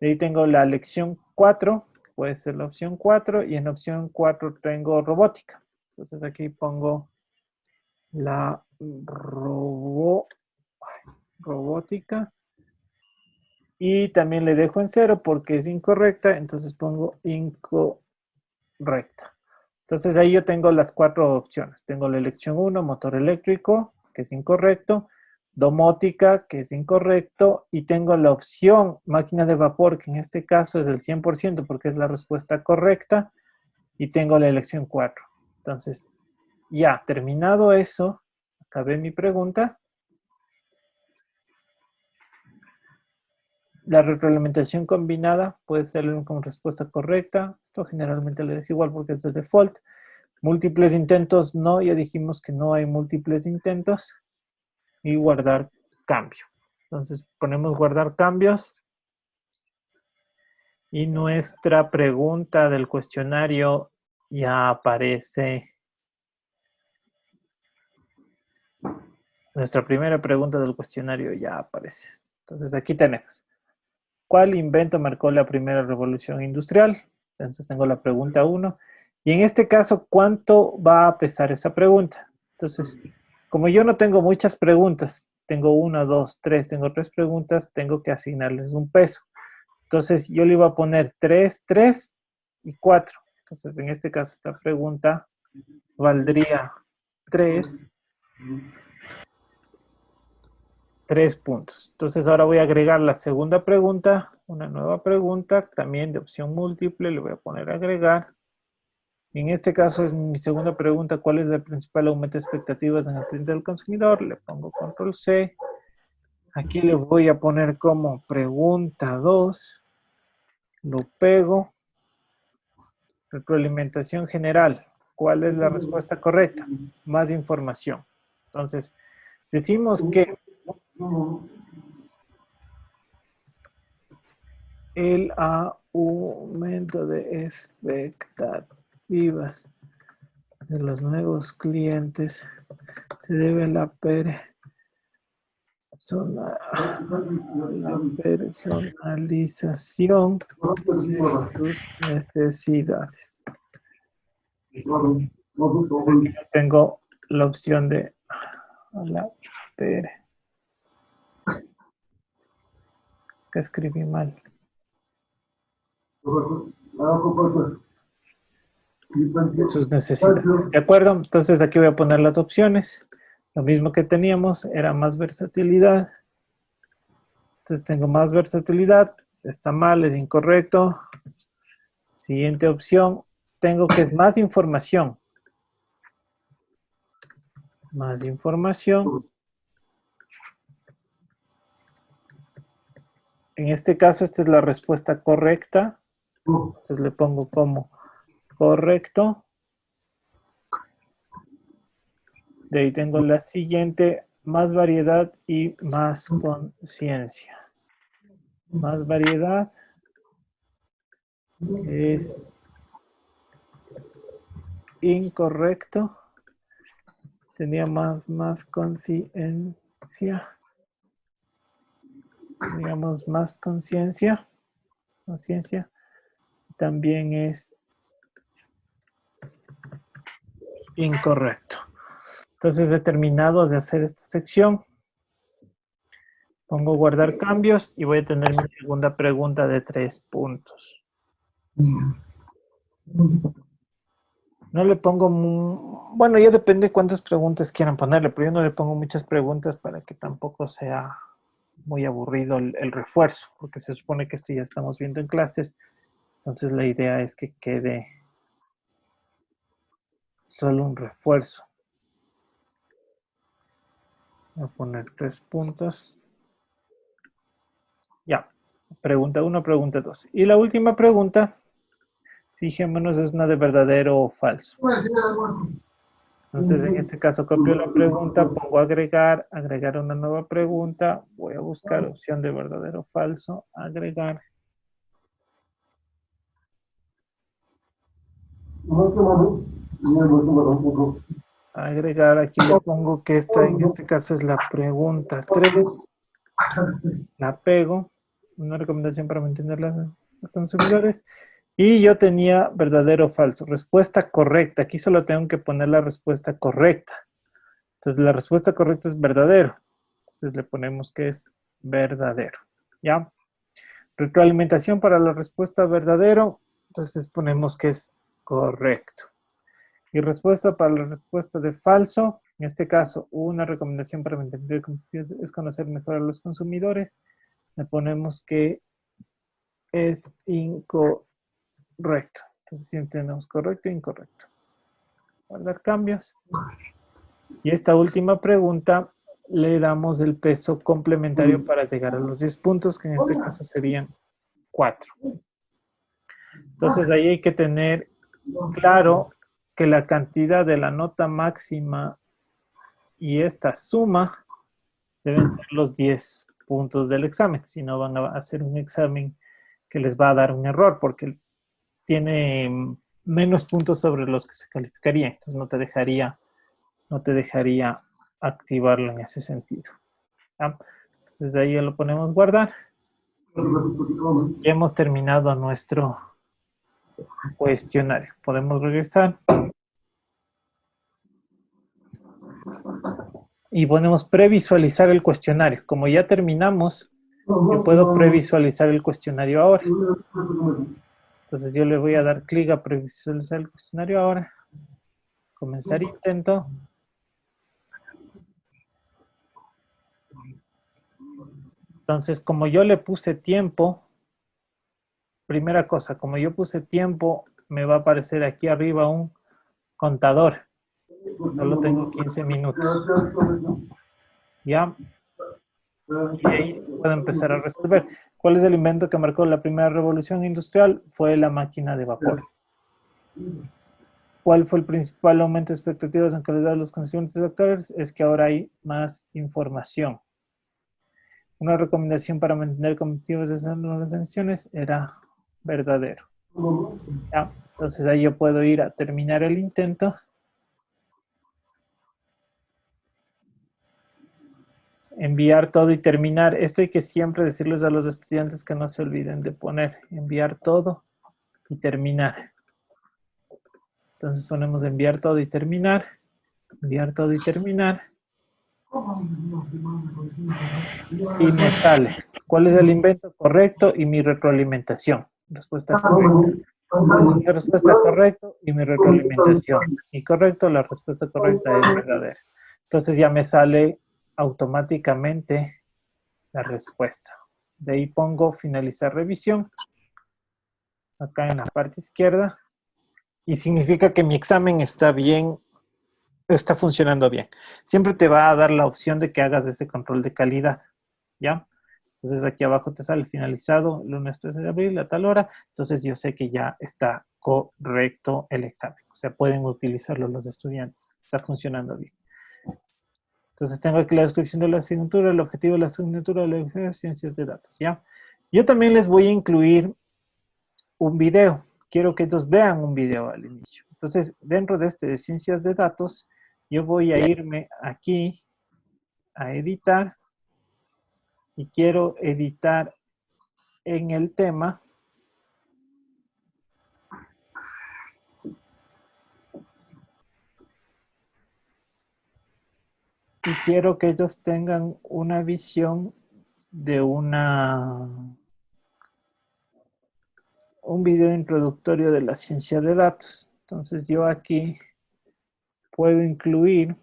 De ahí tengo la lección 4, que puede ser la opción 4, y en opción 4 tengo robótica. Entonces aquí pongo la robótica. Y también le dejo en 0 porque es incorrecta, entonces pongo incorrecta. Entonces ahí yo tengo las 4 opciones. Tengo la elección 1, motor eléctrico, que es incorrecto, domótica, que es incorrecto, y tengo la opción máquina de vapor, que en este caso es del 100% porque es la respuesta correcta, y tengo la elección 4. Entonces, ya terminado eso, acabé mi pregunta. La retroalimentación combinada puede ser con respuesta correcta. Esto generalmente le dejo igual porque es de default. Múltiples intentos, no. Ya dijimos que no hay múltiples intentos. Y guardar cambio. Entonces ponemos guardar cambios. Y nuestra pregunta del cuestionario ya aparece. Nuestra primera pregunta del cuestionario ya aparece. Entonces aquí tenemos. ¿Cuál invento marcó la primera revolución industrial? Entonces tengo la pregunta 1. Y en este caso, ¿cuánto va a pesar esa pregunta? Entonces, como yo no tengo muchas preguntas, tengo 1, 2, 3, tengo 3 preguntas, tengo que asignarles un peso. Entonces, yo le iba a poner 3, 3 y 4. Entonces, en este caso, esta pregunta valdría 3 puntos. Entonces ahora voy a agregar la segunda pregunta, una nueva pregunta, también de opción múltiple, le voy a poner agregar. En este caso es mi segunda pregunta, ¿cuál es el principal aumento de expectativas en el cliente del consumidor? Le pongo control C. Aquí le voy a poner como pregunta 2. Lo pego. Retroalimentación general. ¿Cuál es la respuesta correcta? Más información. Entonces, decimos que el aumento de expectativas de los nuevos clientes se debe a la personalización de sus necesidades. Entonces, yo tengo la opción de que escribí mal. Sus necesidades. ¿De acuerdo? Entonces aquí voy a poner las opciones. Lo mismo que teníamos era más versatilidad. Entonces tengo más versatilidad. Está mal, es incorrecto. Siguiente opción. Tengo que es más información. Más información. En este caso, esta es la respuesta correcta. Entonces le pongo como correcto. De ahí tengo la siguiente, más variedad y más conciencia. Más variedad es incorrecto. Tenía más conciencia. Digamos, más conciencia. También es incorrecto. Entonces he terminado de hacer esta sección. Pongo guardar cambios y voy a tener mi segunda pregunta de 3 puntos. No le pongo, bueno, ya depende cuántas preguntas quieran ponerle, pero yo no le pongo muchas preguntas para que tampoco sea muy aburrido el refuerzo, porque se supone que esto ya estamos viendo en clases. Entonces la idea es que quede solo un refuerzo. Voy a poner 3 puntos. Ya, pregunta 1, pregunta 2. Y la última pregunta, fijémonos, es una de verdadero o falso. Entonces, en este caso, copio la pregunta, pongo agregar una nueva pregunta. Voy a buscar opción de verdadero o falso, agregar. Agregar, aquí le pongo que esta en este caso es la pregunta 3. La pego. Una recomendación para mantener los consumidores. Y yo tenía verdadero o falso. Respuesta correcta. Aquí solo tengo que poner la respuesta correcta. Entonces la respuesta correcta es verdadero. Entonces le ponemos que es verdadero. ¿Ya? Retroalimentación para la respuesta verdadero. Entonces ponemos que es correcto. Y respuesta para la respuesta de falso. En este caso, una recomendación para mantener es conocer mejor a los consumidores. Le ponemos que es incorrecto. Entonces siempre tenemos correcto e incorrecto. Guardar cambios. Y esta última pregunta le damos el peso complementario para llegar a los 10 puntos, que en este caso serían 4. Entonces ahí hay que tener claro que la cantidad de la nota máxima y esta suma deben ser los 10 puntos del examen. Si no, van a hacer un examen que les va a dar un error porque tiene menos puntos sobre los que se calificaría. Entonces no te dejaría activarlo en ese sentido. ¿Ya? Entonces de ahí ya lo ponemos guardar. Ya hemos terminado nuestro cuestionario. Podemos regresar. Y ponemos previsualizar el cuestionario. Como ya terminamos, yo puedo previsualizar el cuestionario ahora. Entonces yo le voy a dar clic a previsualizar el cuestionario ahora. Comenzar intento. Entonces, como yo le puse tiempo, primera cosa, como yo puse tiempo, me va a aparecer aquí arriba un contador. Solo tengo 15 minutos. ¿Ya? Y ahí se puede empezar a resolver. ¿Cuál es el invento que marcó la primera revolución industrial? Fue la máquina de vapor. ¿Cuál fue el principal aumento de expectativas en calidad de los conocimientos actuales? Es que ahora hay más información. Una recomendación para mantener competitivos esas nuevas emisiones era verdadero. ¿Ya? Entonces ahí yo puedo ir a terminar el intento. Enviar todo y terminar. Esto hay que siempre decirles a los estudiantes que no se olviden de poner enviar todo y terminar. Entonces ponemos enviar todo y terminar. Enviar todo y terminar. Y me sale cuál es el invento correcto y mi retroalimentación. Respuesta correcta. La respuesta correcta y mi retroalimentación. Y correcto, la respuesta correcta es verdadera. Entonces ya me sale automáticamente la respuesta. De ahí pongo finalizar revisión. Acá en la parte izquierda. Y significa que mi examen está bien, está funcionando bien. Siempre te va a dar la opción de que hagas ese control de calidad. ¿Ya? Entonces aquí abajo te sale finalizado lunes 13 de abril a tal hora. Entonces yo sé que ya está correcto el examen. O sea, pueden utilizarlo los estudiantes. Está funcionando bien. Entonces tengo aquí la descripción de la asignatura, el objetivo de la asignatura de ciencias de datos, ¿ya? Yo también les voy a incluir un video. Quiero que ellos vean un video al inicio. Entonces, dentro de este de ciencias de datos, yo voy a irme aquí a editar y quiero editar en el tema. Y quiero que ellos tengan una visión de un video introductorio de la ciencia de datos. Entonces yo aquí puedo incluir,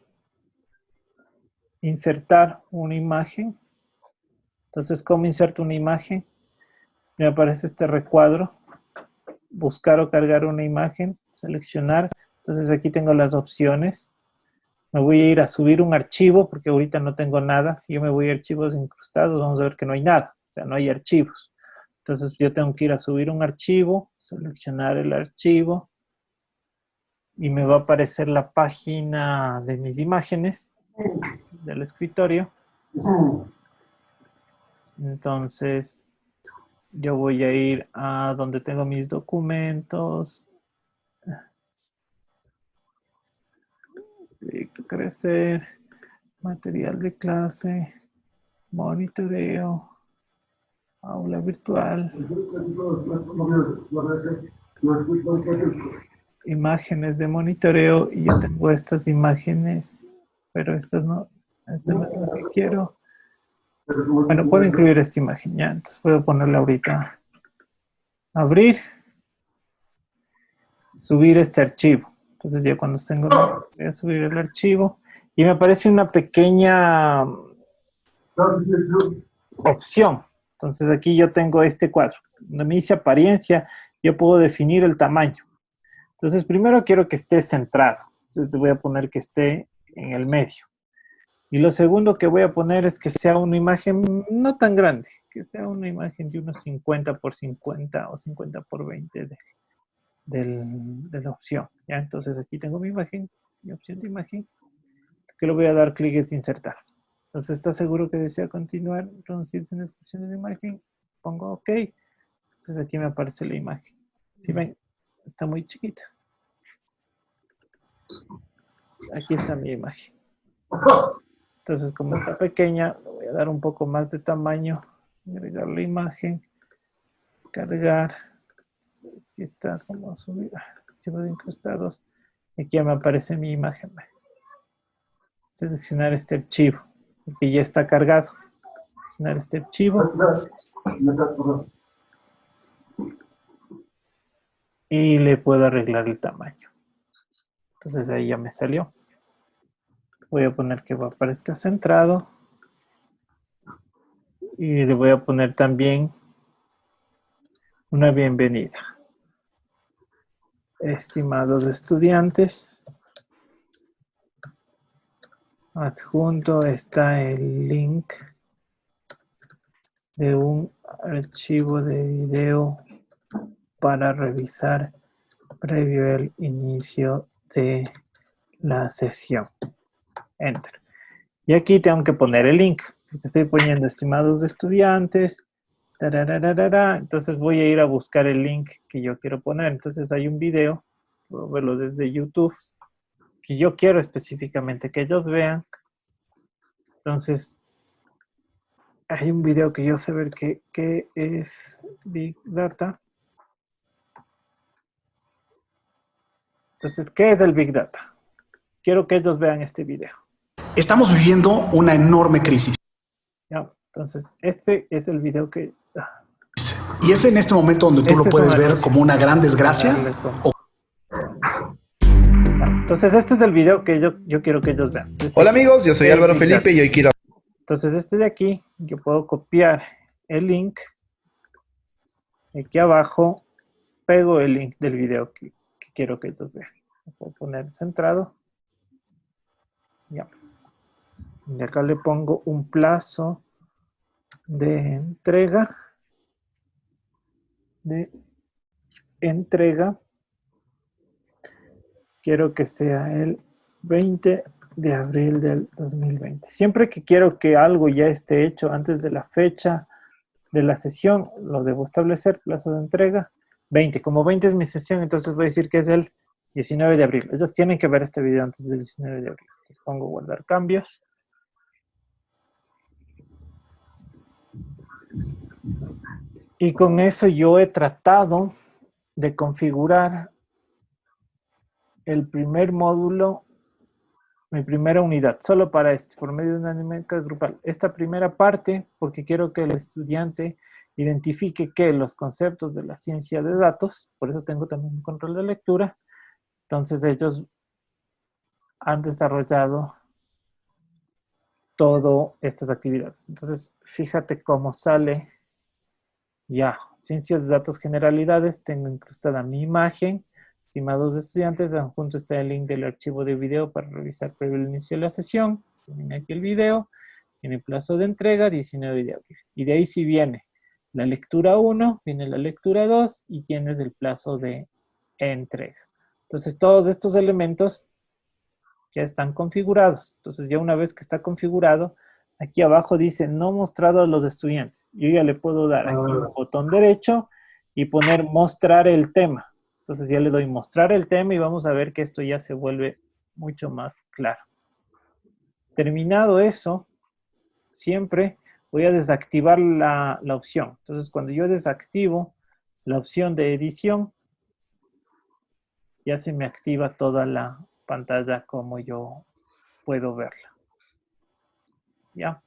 insertar una imagen. Entonces, ¿cómo inserto una imagen? Me aparece este recuadro, buscar o cargar una imagen, seleccionar. Entonces aquí tengo las opciones. Me voy a ir a subir un archivo, porque ahorita no tengo nada. Si yo me voy a archivos incrustados, vamos a ver que no hay nada. O sea, no hay archivos. Entonces yo tengo que ir a subir un archivo, seleccionar el archivo, y me va a aparecer la página de mis imágenes del escritorio. Entonces yo voy a ir a donde tengo mis documentos. Crecer, material de clase, monitoreo, aula virtual, imágenes de monitoreo, y yo tengo estas imágenes, pero estas no, esta no es lo que quiero. Bueno, puedo incluir esta imagen ya, entonces voy a ponerle ahorita abrir, subir este archivo. Entonces ya cuando tengo, voy a subir el archivo y me aparece una pequeña opción. Entonces aquí yo tengo este cuadro. Donde me dice apariencia, yo puedo definir el tamaño. Entonces primero quiero que esté centrado. Entonces le voy a poner que esté en el medio. Y lo segundo que voy a poner es que sea una imagen no tan grande, que sea una imagen de unos 50 por 50 o 50 por 20 de la opción. ¿Ya? Entonces aquí tengo mi imagen, mi opción de imagen, que le voy a dar clic en insertar. Entonces, ¿está seguro que desea continuar? Introducirse en la descripción de la imagen. Pongo OK. Entonces aquí me aparece la imagen. Si ven, está muy chiquita. Aquí está mi imagen. Entonces, como está pequeña, le voy a dar un poco más de tamaño. Agregar la imagen. Cargar. Aquí está como subir. Archivos de incrustados. Aquí ya me aparece mi imagen. Seleccionar este archivo, porque ya está cargado. Seleccionar este archivo. Y le puedo arreglar el tamaño. Entonces ahí ya me salió. Voy a poner que aparezca centrado. Y le voy a poner también una bienvenida. Estimados estudiantes, adjunto está el link de un archivo de video para revisar previo al inicio de la sesión. Enter. Y aquí tengo que poner el link. Estoy poniendo estimados estudiantes. Entonces voy a ir a buscar el link que yo quiero poner. Entonces hay un video, puedo verlo desde YouTube, que yo quiero específicamente que ellos vean. Entonces hay un video que yo sé ver que es Big Data. Entonces, ¿qué es el Big Data? Quiero que ellos vean este video. Estamos viviendo una enorme crisis. ¿Ya? Entonces, este es el video que... Y es en este momento donde tú lo puedes ver como una gran desgracia. Entonces, este es el video que yo quiero que ellos vean. Hola amigos, yo soy Álvaro Felipe y hoy quiero... Entonces, este de aquí, yo puedo copiar el link. Aquí abajo, pego el link del video que quiero que ellos vean. Lo puedo poner centrado. Ya. Y acá le pongo un plazo de entrega. Quiero que sea el 20 de abril del 2020. Siempre que quiero que algo ya esté hecho antes de la fecha de la sesión, lo debo establecer, plazo de entrega, 20. Como 20 es mi sesión, entonces voy a decir que es el 19 de abril. Ellos tienen que ver este video antes del 19 de abril. Les pongo guardar cambios. Y con eso yo he tratado de configurar el primer módulo, mi primera unidad, solo para este, por medio de una dinámica grupal. Esta primera parte, porque quiero que el estudiante identifique que los conceptos de la ciencia de datos, por eso tengo también un control de lectura, entonces ellos han desarrollado todas estas actividades. Entonces, fíjate cómo sale ya. Ciencias de datos, generalidades, tengo incrustada mi imagen. Estimados estudiantes, adjunto está el link del archivo de video para revisar previo al inicio de la sesión. Tienen aquí el video. Tiene plazo de entrega, 19 de abril. Y de ahí sí viene la lectura 1, viene la lectura 2 y tienes el plazo de entrega. Entonces, todos estos elementos ya están configurados. Entonces, ya una vez que está configurado, aquí abajo dice no mostrado a los estudiantes. Yo ya le puedo dar aquí un botón derecho y poner mostrar el tema. Entonces ya le doy mostrar el tema y vamos a ver que esto ya se vuelve mucho más claro. Terminado eso, siempre voy a desactivar la opción. Entonces cuando yo desactivo la opción de edición, ya se me activa toda la pantalla como yo puedo verla. ¿Ya?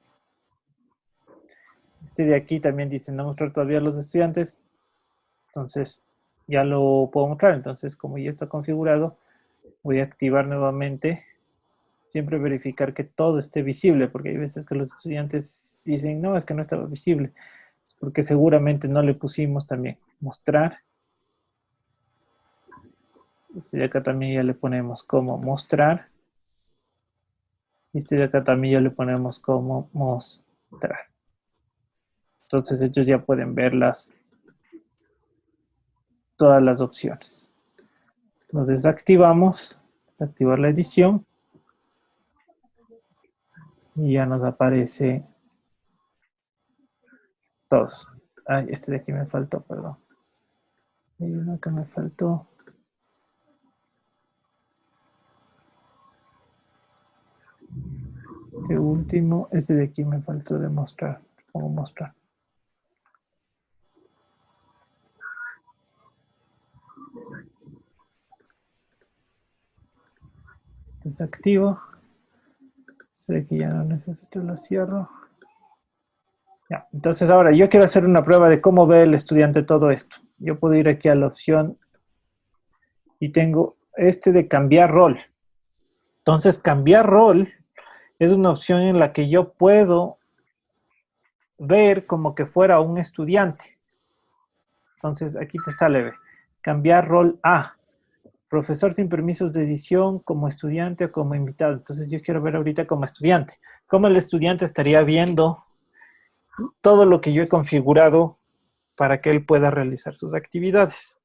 Este de aquí también dice no mostrar todavía a los estudiantes. Entonces ya lo puedo mostrar. Entonces como ya está configurado, voy a activar nuevamente. Siempre verificar que todo esté visible, porque hay veces que los estudiantes dicen, no, es que no estaba visible, porque seguramente no le pusimos también mostrar. Este de acá también ya le ponemos como mostrar. Este de acá también ya le ponemos como mostrar. Entonces ellos ya pueden ver todas las opciones. Nos desactivamos, desactivar la edición. Y ya nos aparece todos. Ay, este de aquí me faltó, perdón. Hay uno que me faltó. Este último, este de aquí me faltó de mostrar. ¿Cómo mostrar? Desactivo. Sé que ya no necesito, lo cierro. Ya, entonces ahora yo quiero hacer una prueba de cómo ve el estudiante todo esto. Yo puedo ir aquí a la opción y tengo este de cambiar rol. Entonces cambiar rol es una opción en la que yo puedo ver como que fuera un estudiante. Entonces aquí te sale, ve, cambiar rol a profesor sin permisos de edición, como estudiante o como invitado. Entonces yo quiero ver ahorita como estudiante. Cómo el estudiante estaría viendo todo lo que yo he configurado para que él pueda realizar sus actividades.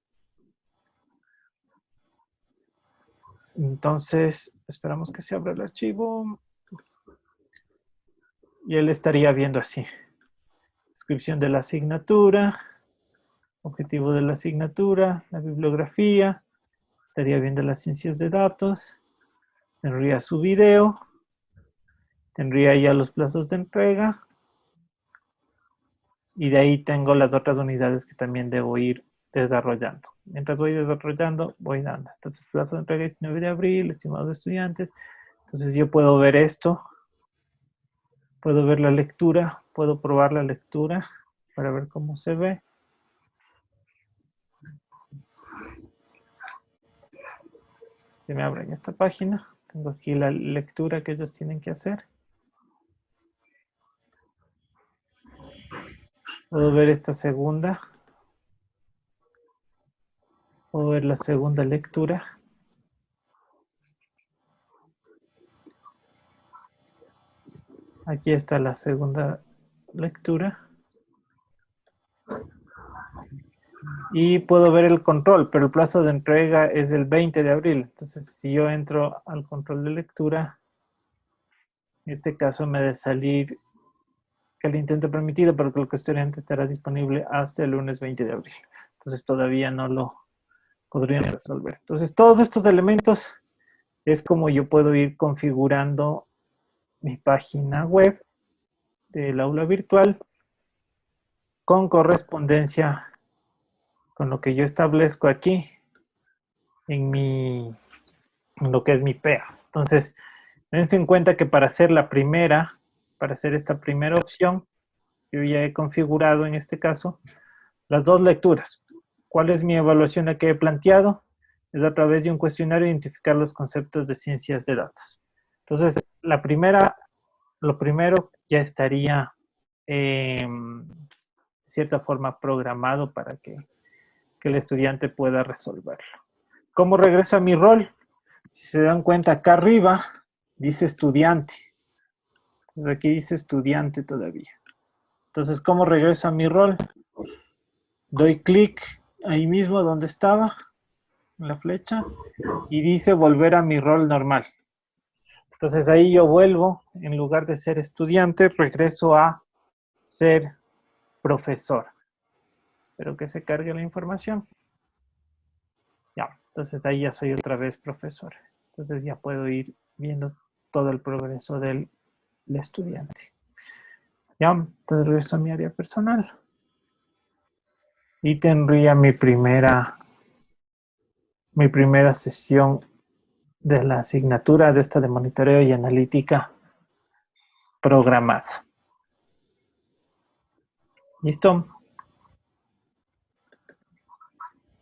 Entonces, esperamos que se abra el archivo. Y él estaría viendo así. Descripción de la asignatura, objetivo de la asignatura, la bibliografía, estaría viendo las ciencias de datos, tendría su video, tendría ya los plazos de entrega, y de ahí tengo las otras unidades que también debo ir desarrollando. Mientras voy desarrollando, voy dando. Entonces, plazo de entrega 19 de abril, estimados estudiantes. Entonces, yo puedo ver esto, puedo ver la lectura, puedo probar la lectura para ver cómo se ve. Se me abre en esta página. Tengo aquí la lectura que ellos tienen que hacer. Puedo ver esta segunda. Puedo ver la segunda lectura. Aquí está la segunda lectura. Y puedo ver el control, pero el plazo de entrega es el 20 de abril. Entonces, si yo entro al control de lectura, En este caso me debe salir que el intento permitido, pero que el cuestionante estará disponible hasta el lunes 20 de abril. Entonces todavía no lo podrían resolver. Entonces todos estos elementos es como yo puedo ir configurando mi página web del aula virtual con correspondencia con lo que yo establezco aquí en lo que es mi PEA. Entonces, dense en cuenta que para hacer esta primera opción, yo ya he configurado en este caso las dos lecturas. ¿Cuál es mi evaluación la que he planteado? Es a través de un cuestionario identificar los conceptos de ciencias de datos. Entonces, lo primero ya estaría de cierta forma programado para que el estudiante pueda resolverlo. ¿Cómo regreso a mi rol? Si se dan cuenta, acá arriba dice estudiante. Entonces aquí dice estudiante todavía. Entonces, ¿cómo regreso a mi rol? Doy clic ahí mismo donde estaba, en la flecha, y dice volver a mi rol normal. Entonces ahí yo vuelvo, en lugar de ser estudiante, regreso a ser profesor. Espero que se cargue la información. Ya, entonces ahí ya soy otra vez profesor. Entonces ya puedo ir viendo todo el progreso del estudiante. Ya, entonces regreso a mi área personal. Y tendría mi primera sesión de la asignatura de esta de monitoreo y analítica programada. ¿Listo?